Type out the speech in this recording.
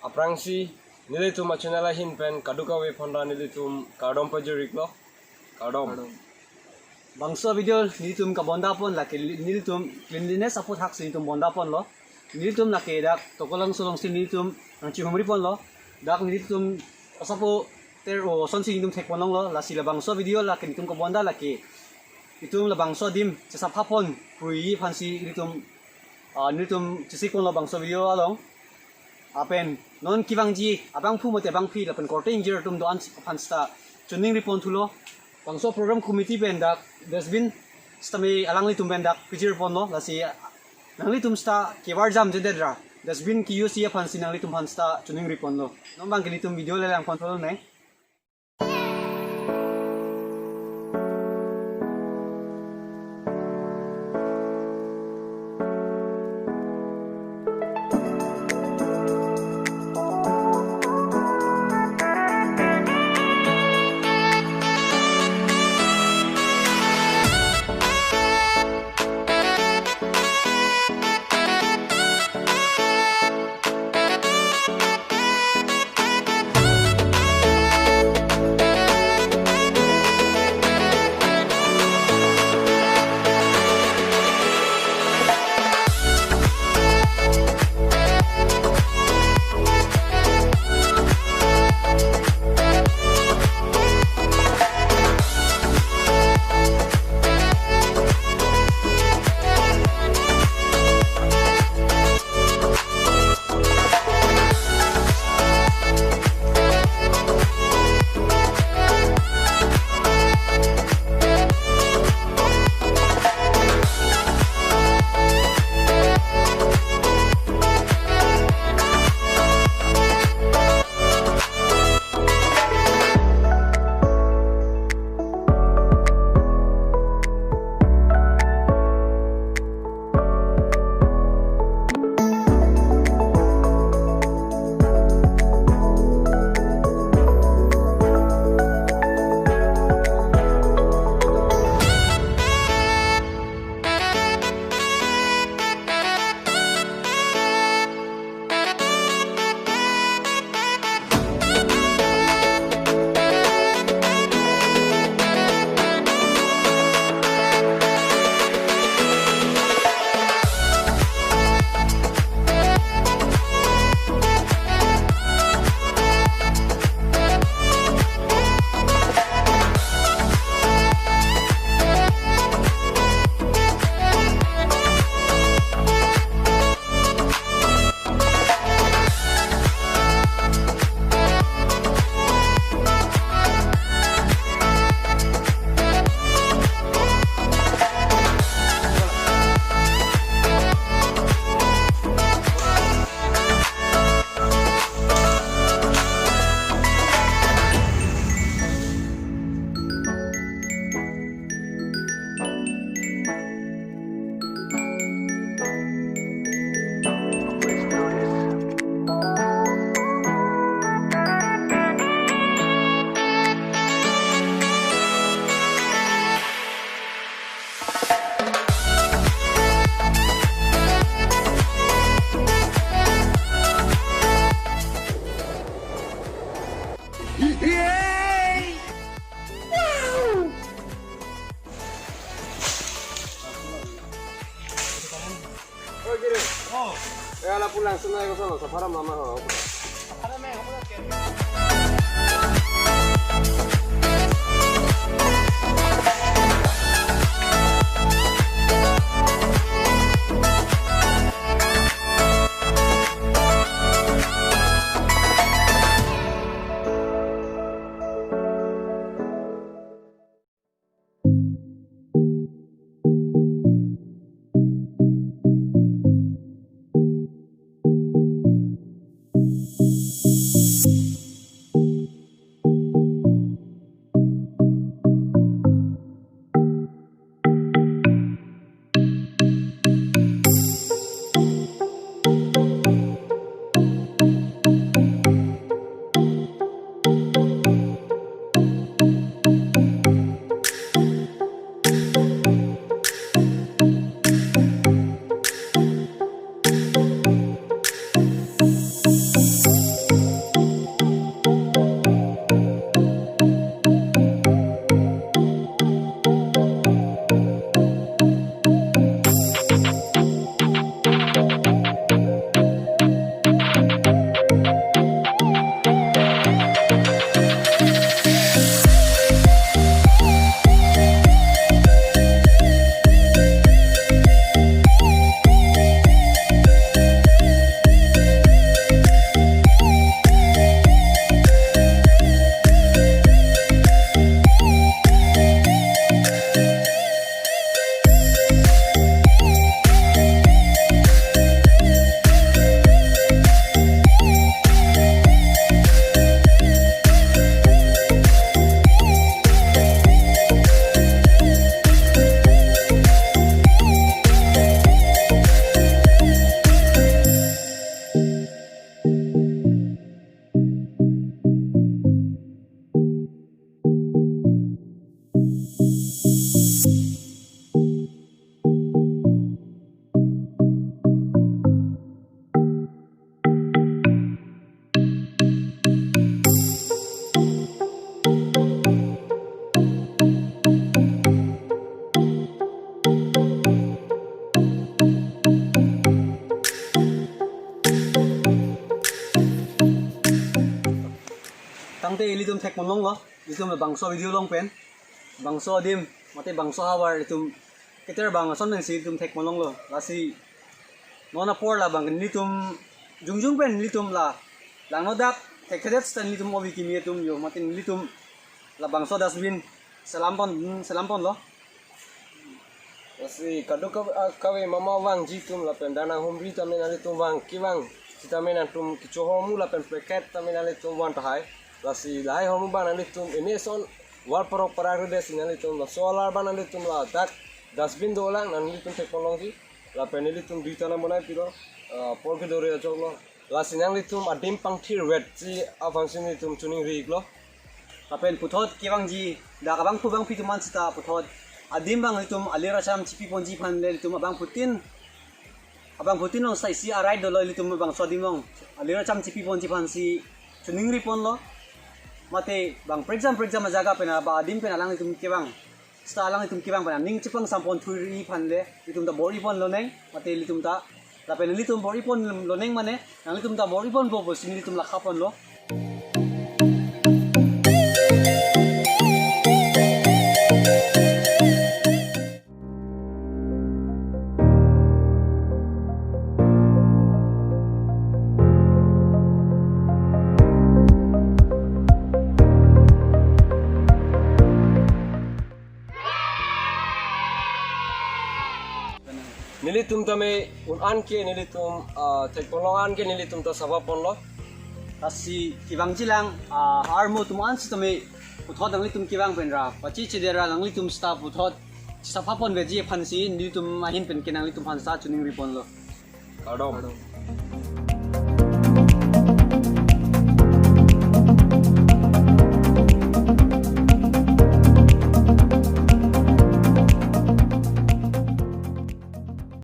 aprangsi nilai tu macam nala hin pen kaduka we phonda nilai tu kardom pajurik lo kardom bangso video nilitum ka bonda pon laki nilitum cleanliness apot hak sin tum bonda pon lo nilitum laki dak Tokolangso long sin nilitum ang chihumri pon lo dak nilitum asapo ter o son sin tum tek pon lo la sila bangso video laki nilitum ka bonda laki itum la bangso dim sa phapon pui phansi nilitum chisikon lo bangso video along apen non kibangji abang phu mote bang phi la pen korte injir tum do an phansta chuning ripon thulo bangso program committee bendak desbin stami alangli tum bendak pijir pon lo lasi nangli tum sta kewar jam jedra desbin ki usia phansi nangli tum phansta chuning ripon lo non bang kili tum video le lang control ne Kaya pulang sunai ko sa para mama ho. para me homo ke mate litum tek monlong lo litum bangso video long pen bangso dim mate bangso hawar litum keter bang son nang si litum tek monlong lo lasi nona por la bang litum jungjung pen litum la lang no dak tek kedet stan litum obi kimi tum yo mate litum la bangso dasbin selampon lo Kasi kado kawe mama wang jitum la pen danang humri tamen ali tum wang kiwang kita menan tum kichohomu la pen peket tamen ali tum wan tahai lasi lai homu ban ali tum ini son wal pro pararu des ali tum la solar ban ali tum la dak dasbin dolang nan ali tum teknolong ji la pen ali tum ditana monai piro por ke dore acholo lasi nang ali tum adim pangthir wet ji avang sini tum tuning ri lo apen puthot kiwang ji da kabang pubang pituman sita puthot adim bang litum alira cham chipi ponji phan le litum abang putin long sai si arai do lo litum bang sodim long alira cham chipi ponji phan si chuning ri pon lo mate bang for example jaga pena ba adim pena lang litum kiwang sta lang litum kiwang pena ning chipang sampon thuri phan le litum da bori pon lo neng mate litum ta la pena litum bori pon lo neng mane nang litum da bori pon bo sin litum la khapon lo nilitum tame unan ke nilitum teknolongan ke nilitum ta sabapon lo kasi kiwang jilang armo tuman si tame puthot ang litum kiwang penra pachi chidera ang litum sta puthot sa papon veji phansi nilitum mahin pen kenang litum phansa chuning ripon lo kadom